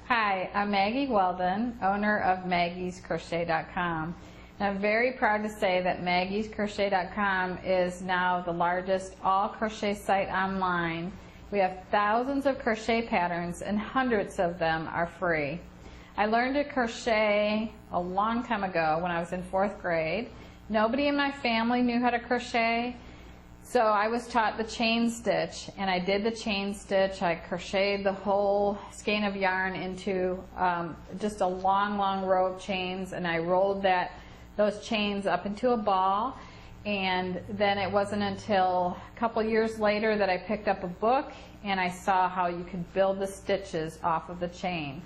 Hi, I'm Maggie Weldon, owner of MaggiesCrochet.com. And I'm very proud to say that MaggiesCrochet.com is now the largest all crochet site online. We have thousands of crochet patterns and hundreds of them are free. I learned to crochet a long time ago when I was in 4th grade. Nobody in my family knew how to crochet, so I was taught the chain stitch, and I did the chain stitch. I crocheted the whole skein of yarn into just a long row of chains, and I rolled those chains up into a ball. And then it wasn't until a couple years later that I picked up a book and I saw how you could build the stitches off of the chain.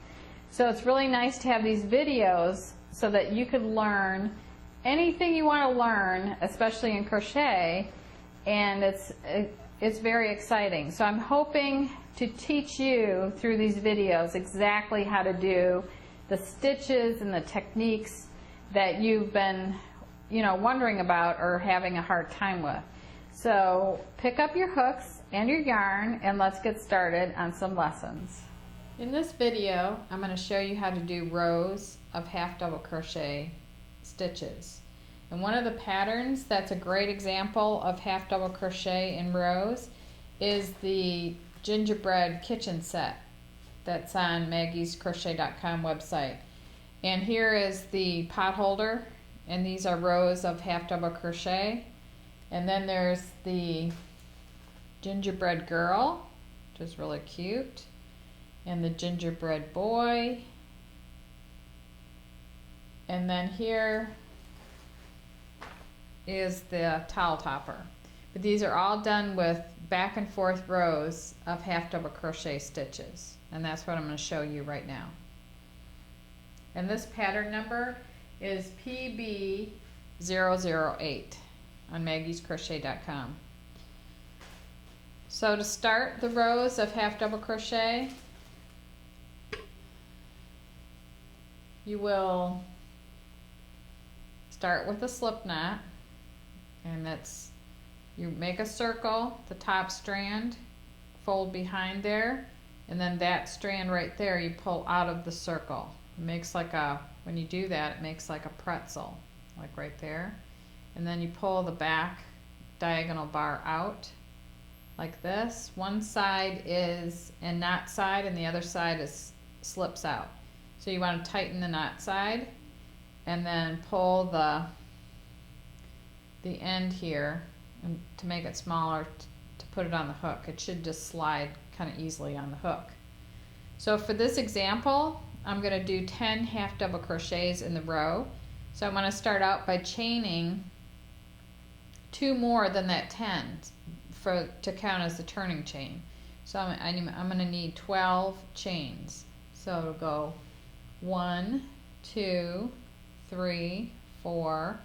So it's really nice to have these videos so that you could learn anything you want to learn, especially in crochet, and it's very exciting. So I'm hoping to teach you through these videos exactly how to do the stitches and the techniques that you've been wondering about or having a hard time with. So pick up your hooks and your yarn and let's get started on some lessons. In this video I'm going to show you how to do rows of half double crochet stitches. And one of the patterns that's a great example of half double crochet in rows is the Gingerbread Kitchen Set that's on MaggiesCrochet.com website. And here is the Potholder, and these are rows of half double crochet. And then there's the Gingerbread Girl, which is really cute, and the Gingerbread Boy. And then here is the towel topper. But these are all done with back and forth rows of half double crochet stitches, and that's what I'm going to show you right now. And this pattern number is PB008 on MaggiesCrochet.com. So to start the rows of half double crochet, you will start with a slip knot, and that's, you make a circle, the top strand, fold behind there, and then that strand right there you pull out of the circle. It makes like a, when you do that, it makes like a pretzel, like right there. And then you pull the back diagonal bar out like this. One side is a knot side and the other side is slips out. So you want to tighten the knot side and then pull the end here and to make it smaller to put it on the hook. It should just slide kind of easily on the hook. So for this example, I'm going to do 10 half double crochets in the row. So I'm going to start out by chaining 2 more than that 10 to count as the turning chain. So I'm going to need 12 chains. So it'll go 1, 2, 3, 4,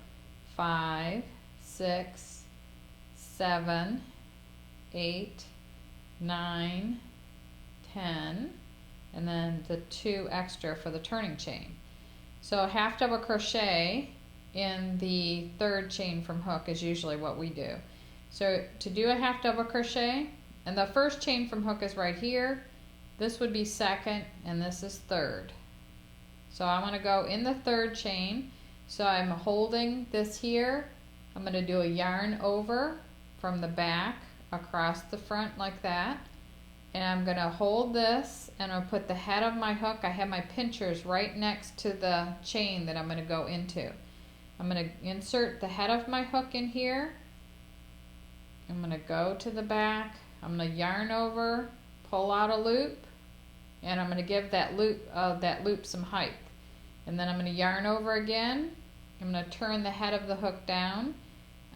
5, 6, 7, 8, 9, 10, and then the 2 extra for the turning chain. So half double crochet in the 3rd chain from hook is usually what we do. So to do a half double crochet, and the 1st chain from hook is right here, this would be 2nd and this is 3rd. So I'm going to go in the 3rd chain, so I'm holding this here. I'm going to do a yarn over from the back across the front like that, and I'm going to hold this and I'll put the head of my hook, I have my pinchers right next to the chain that I'm going to go into. I'm going to insert the head of my hook in here. I'm going to go to the back, I'm going to yarn over, pull out a loop, and I'm going to give that loop some height. And then I'm going to yarn over again. I'm going to turn the head of the hook down.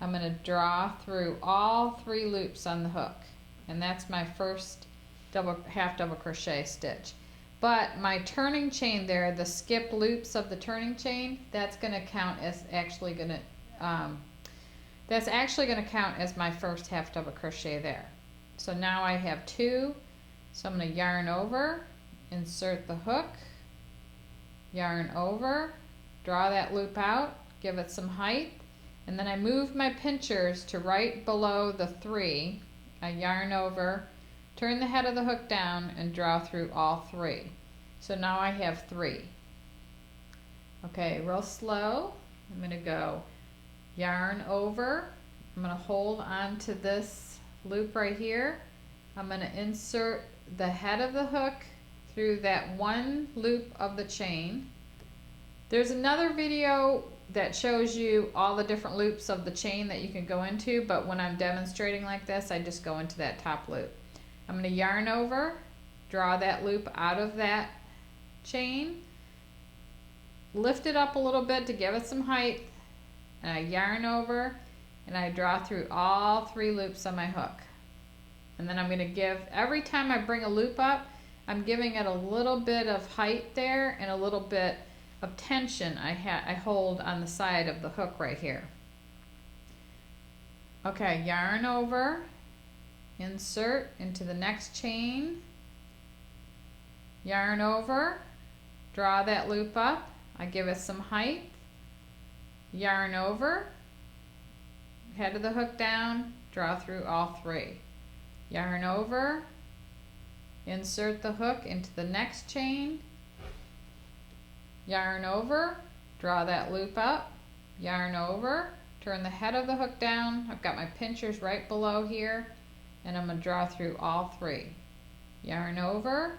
I'm going to draw through all 3 loops on the hook, and that's my first half double crochet stitch. But my turning chain there, the skip loops of the turning chain, that's going to count as actually going to count as my first half double crochet there. So now I have 2. So I'm going to yarn over, insert the hook, yarn over, draw that loop out, give it some height, and then I move my pinchers to right below the 3. I yarn over, turn the head of the hook down, and draw through all 3. So now I have 3. Okay, real slow. I'm going to go yarn over. I'm going to hold on to this loop right here. I'm going to insert the head of the hook through that one loop of the chain. There's another video that shows you all the different loops of the chain that you can go into, but when I'm demonstrating like this, I just go into that top loop. I'm going to yarn over, draw that loop out of that chain, lift it up a little bit to give it some height, and I yarn over and I draw through all 3 loops on my hook. And then I'm going to give, every time I bring a loop up, I'm giving it a little bit of height there and a little bit of tension I hold on the side of the hook right here. Okay, yarn over, insert into the next chain, yarn over, draw that loop up, I give it some height, yarn over, head of the hook down, draw through all 3. Yarn over, insert the hook into the next chain, yarn over, draw that loop up, yarn over, turn the head of the hook down. I've got my pinchers right below here, and I'm going to draw through all 3. Yarn over,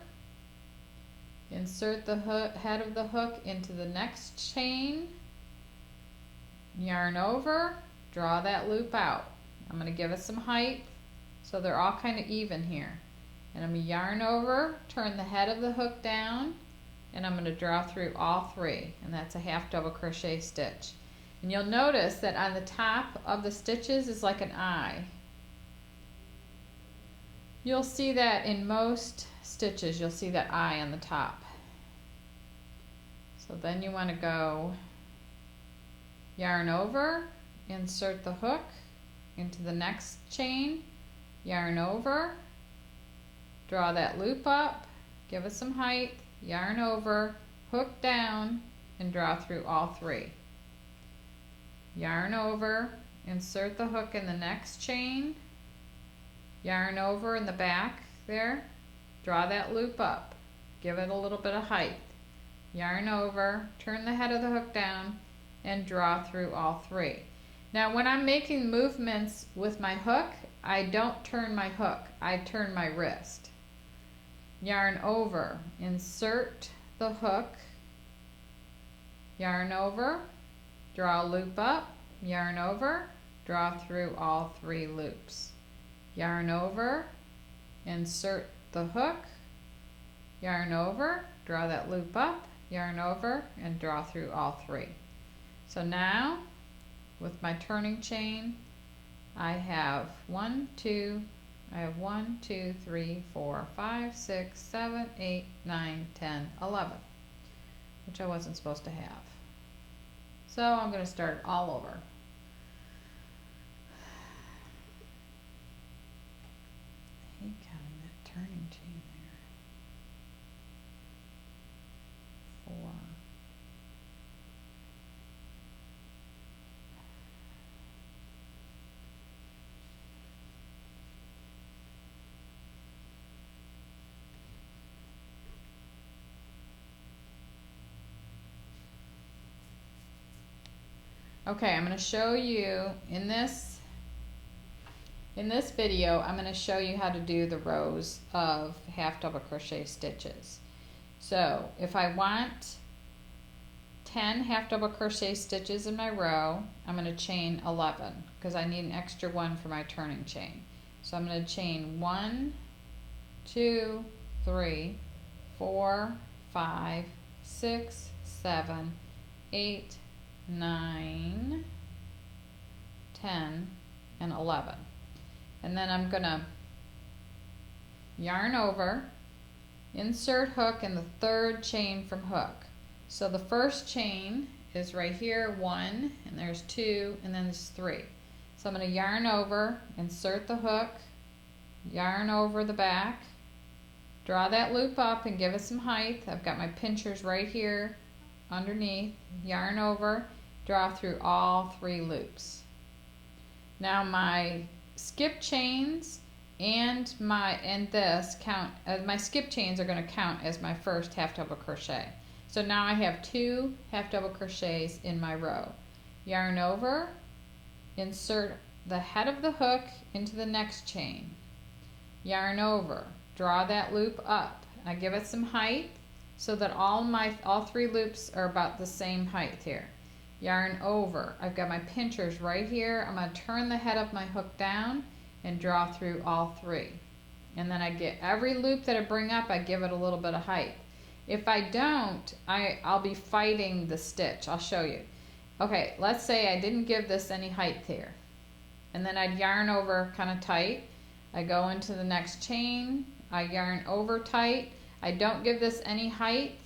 insert the head of the hook into the next chain, yarn over, draw that loop out. I'm going to give it some height so they're all kind of even here. And I'm going to yarn over, turn the head of the hook down, and I'm going to draw through all 3, and that's a half double crochet stitch. And you'll notice that on the top of the stitches is like an eye. You'll see that in most stitches, you'll see that eye on the top. So then you want to go yarn over, insert the hook into the next chain, yarn over, draw that loop up, give it some height, yarn over, hook down, and draw through all 3. Yarn over, insert the hook in the next chain, yarn over in the back there, draw that loop up, give it a little bit of height, yarn over, turn the head of the hook down, and draw through all 3. Now when I'm making movements with my hook, I don't turn my hook, I turn my wrist. Yarn over, insert the hook, yarn over, draw a loop up, yarn over, draw through all 3 loops. Yarn over, insert the hook, yarn over, draw that loop up, yarn over, and draw through all 3. So now, with my turning chain, I have 1, 2, 3, 4, 5, 6, 7, 8, 9, 10, 11, which I wasn't supposed to have. So I'm going to start all over. I hate counting that turning chain there. 4. Okay, I'm going to show you in this video, I'm going to show you how to do the rows of half double crochet stitches. So if I want 10 half double crochet stitches in my row, I'm going to chain 11 because I need an extra one for my turning chain. So I'm going to chain 1, 2, 3, 4, 5, 6, 7, 8, 9, 10, and 11. And then I'm going to yarn over, insert hook in the 3rd chain from hook. So the first chain is right here, 1, and there's 2, and then there's 3. So I'm going to yarn over, insert the hook, yarn over the back, draw that loop up and give it some height. I've got my pinchers right here underneath, yarn over, draw through all 3 loops. Now my skip chains and this count, my skip chains are going to count as my first half double crochet. So now I have 2 half double crochets in my row. Yarn over, insert the head of the hook into the next chain, yarn over, draw that loop up. I give it some height so that all 3 loops are about the same height here. Yarn over, I've got my pinchers right here. I'm going to turn the head of my hook down and draw through all 3. And then I get every loop that I bring up, I give it a little bit of height. If I don't, I'll be fighting the stitch. I'll show you. Okay, let's say I didn't give this any height here. And then I'd yarn over kind of tight. I go into the next chain, I yarn over tight. I don't give this any height,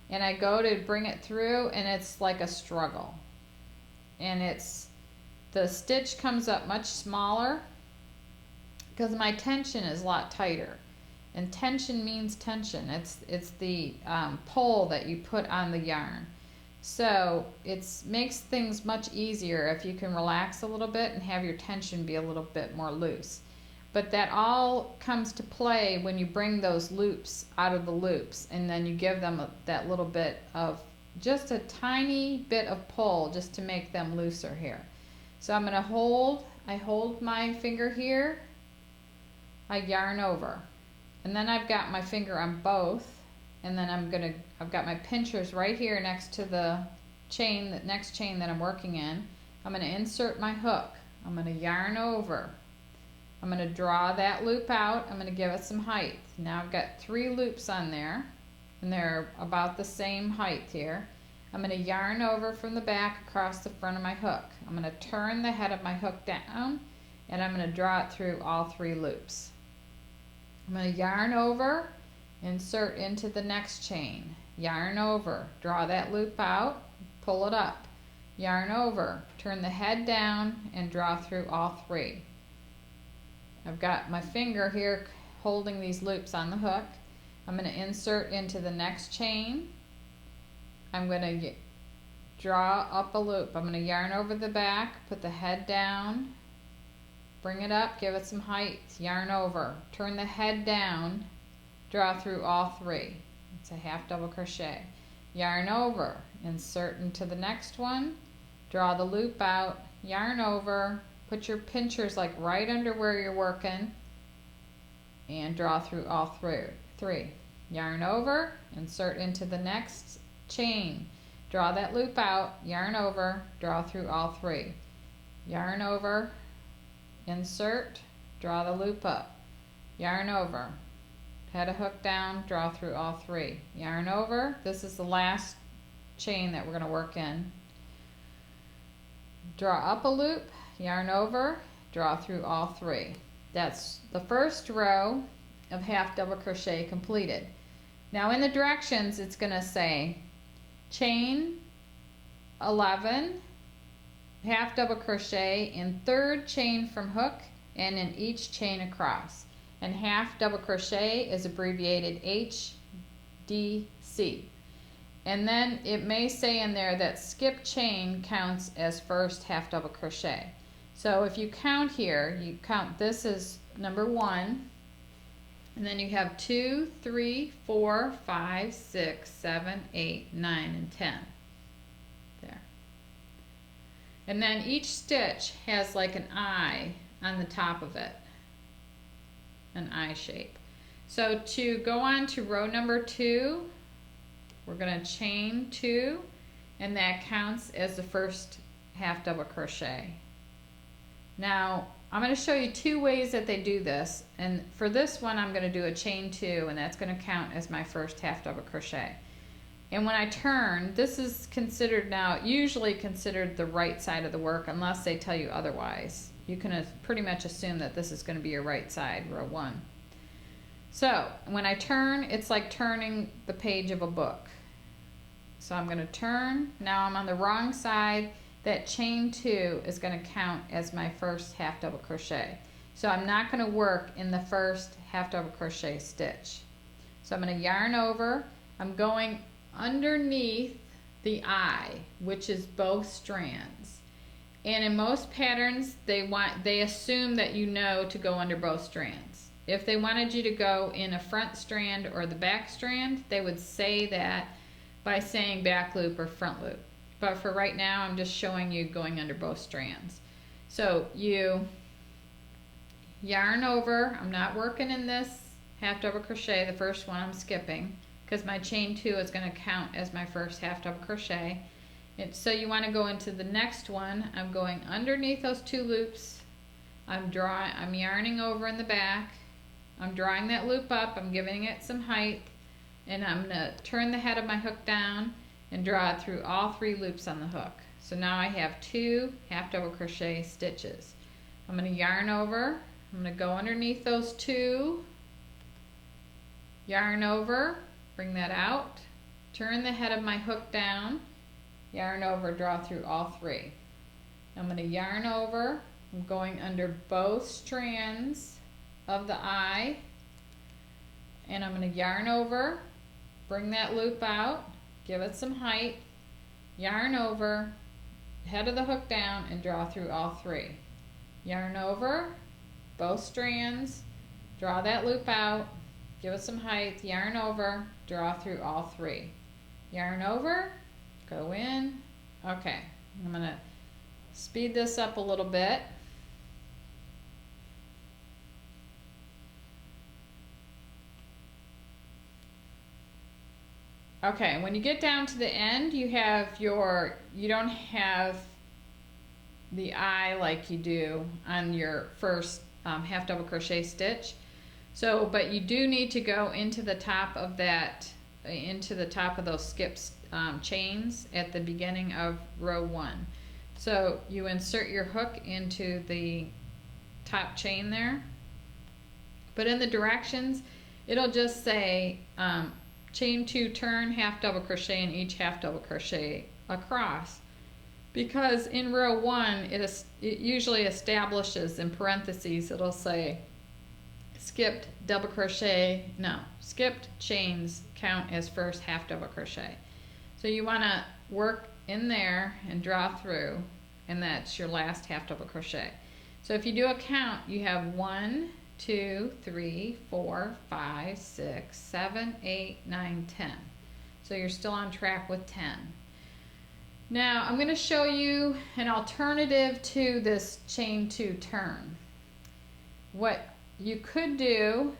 and I go to bring it through, and it's like a struggle. And the stitch comes up much smaller because my tension is a lot tighter. And tension means tension. It's the pull that you put on the yarn. So it makes things much easier if you can relax a little bit and have your tension be a little bit more loose. But that all comes to play when you bring those loops out of the loops, and then you give them that little bit of, just a tiny bit of pull just to make them looser here. So I'm going to hold my finger here, I yarn over, and then I've got my finger on both, and then I've got my pinchers right here next to the chain, the next chain that I'm working in. I'm going to insert my hook, I'm going to yarn over, I'm going to draw that loop out, I'm going to give it some height. Now I've got 3 loops on there, and they're about the same height here. I'm going to yarn over from the back across the front of my hook. I'm going to turn the head of my hook down, and I'm going to draw it through all 3 loops. I'm going to yarn over, insert into the next chain, yarn over, draw that loop out, pull it up, yarn over, turn the head down, and draw through all 3. I've got my finger here holding these loops on the hook. I'm going to insert into the next chain. I'm going to draw up a loop. I'm going to yarn over the back, put the head down, bring it up, give it some height, yarn over, turn the head down, draw through all 3. It's a half double crochet. Yarn over, insert into the next one, draw the loop out, yarn over, put your pinchers like right under where you're working, and draw through all 3. Yarn over, insert into the next chain, draw that loop out, yarn over, draw through all 3. Yarn over, insert, draw the loop up, yarn over, head a hook down, draw through all 3. Yarn over, this is the last chain that we're going to work in. Draw up a loop, yarn over, draw through all 3. That's the first row of half double crochet completed. Now in the directions it's going to say chain 11, half double crochet in 3rd chain from hook and in each chain across. And half double crochet is abbreviated HDC. And then it may say in there that skip chain counts as first half double crochet. So if you count here, you count this as number 1, and then you have 2, 3, 4, 5, 6, 7, 8, 9, and 10. There. And then each stitch has like an eye on the top of it, an eye shape. So to go on to row number 2, we're going to chain 2, and that counts as the first half double crochet. Now I'm going to show you 2 ways that they do this, and for this one I'm going to do a chain 2, and that's going to count as my first half double crochet. And when I turn, this is considered now, usually considered the right side of the work unless they tell you otherwise. You can pretty much assume that this is going to be your right side, row 1. So when I turn, it's like turning the page of a book. So I'm going to turn, now I'm on the wrong side. That chain 2 is going to count as my first half double crochet. So I'm not going to work in the first half double crochet stitch. So I'm going to yarn over, I'm going underneath the eye, which is both strands. And in most patterns they assume that you know to go under both strands. if they wanted you to go in a front strand or the back strand, they would say that by saying back loop or front loop. But for right now, I'm just showing you going under both strands. So you yarn over. I'm not working in this half double crochet, the first one I'm skipping, because my chain 2 is going to count as my first half double crochet. So you want to go into the next one. I'm going underneath those 2 loops. I'm yarning over in the back. I'm drawing that loop up. I'm giving it some height, and I'm going to turn the head of my hook down and draw it through all 3 loops on the hook. So now I have 2 half double crochet stitches. I'm going to yarn over. I'm going to go underneath those 2, yarn over, bring that out, turn the head of my hook down, yarn over, draw through all 3. I'm going to yarn over. I'm going under both strands of the eye, and I'm going to yarn over, bring that loop out, give it some height, yarn over, head of the hook down, and draw through all 3. Yarn over both strands, draw that loop out, give it some height, yarn over, draw through all 3. Yarn over, go in. Okay, I'm going to speed this up a little bit. Okay, when you get down to the end, you don't have the eye like you do on your first half double crochet stitch. So, but you do need to go into the top of those skips chains at the beginning of row 1. So you insert your hook into the top chain there, but in the directions it'll just say chain 2, turn, half double crochet in each half double crochet across, because in row 1 it usually establishes in parentheses, it'll say skipped chains count as first half double crochet. So you want to work in there and draw through, and that's your last half double crochet. So if you do a count, you have 1, 2, 3, 4, 5, 6, 7, 8, 9, 10. So you're still on track with 10. Now I'm going to show you an alternative to this chain 2 turn. What you could do,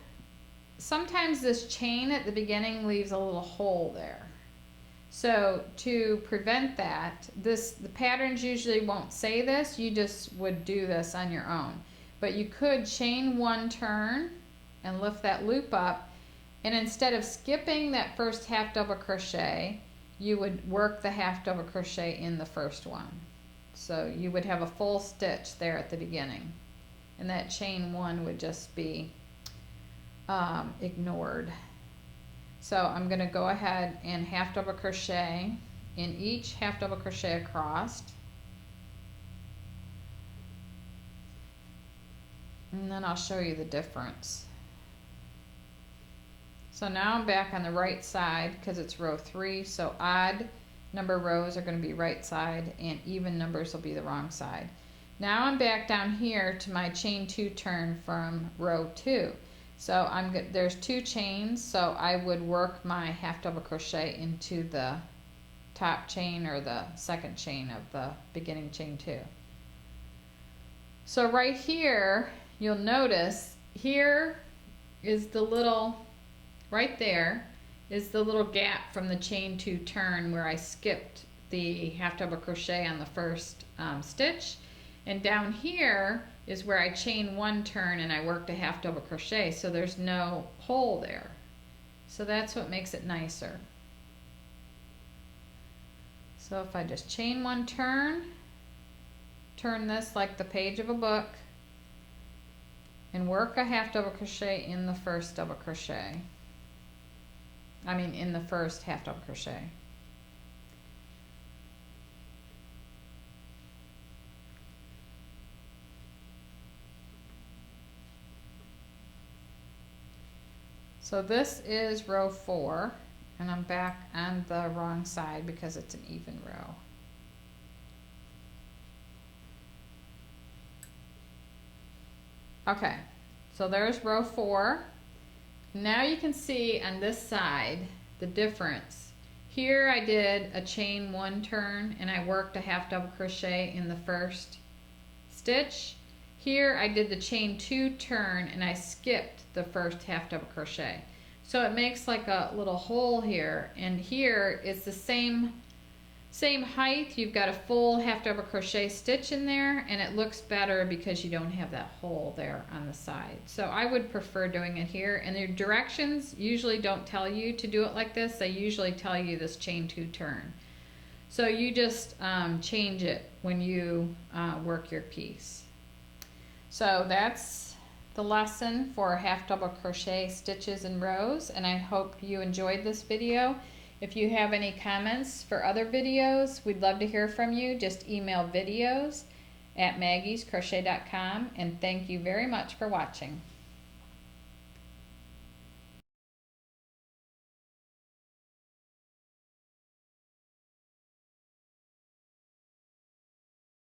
sometimes this chain at the beginning leaves a little hole there. So to prevent that, the patterns usually won't say this, you just would do this on your own. But you could chain 1 turn and lift that loop up, and instead of skipping that first half double crochet, you would work the half double crochet in the first one. So you would have a full stitch there at the beginning, and that chain 1 would just be ignored. So I'm going to go ahead and half double crochet in each half double crochet across, and then I'll show you the difference. So now I'm back on the right side because it's row 3, so odd number rows are going to be right side and even numbers will be the wrong side. Now I'm back down here to my chain 2 turn from row 2. So there's 2 chains, so I would work my half double crochet into the top chain or the second chain of the beginning chain 2. So right here, you'll notice here is the little, right there is the little gap from the chain 2 turn where I skipped the half double crochet on the first stitch, and down here is where I chain 1 turn and I worked a half double crochet, so there's no hole there. So that's what makes it nicer. So if I just chain 1 turn, turn this like the page of a book, and work a half double crochet in the first double crochet. In the first half double crochet. So this is row 4, and I'm back on the wrong side because it's an even row. Okay, So there's row 4. Now you can see on this side the difference. Here I did a chain 1 turn and I worked a half double crochet in the first stitch. Here I did the chain 2 turn and I skipped the first half double crochet. So it makes like a little hole here, and here it's the same height. You've got a full half double crochet stitch in there, and it looks better because you don't have that hole there on the side. So I would prefer doing it here, and the directions usually don't tell you to do it like this. They usually tell you this chain 2 turn. So you just change it when you work your piece. So that's the lesson for half double crochet stitches and rows, and I hope you enjoyed this video. If you have any comments for other videos, we'd love to hear from you. Just email videos@maggiescrochet.com, and thank you very much for watching.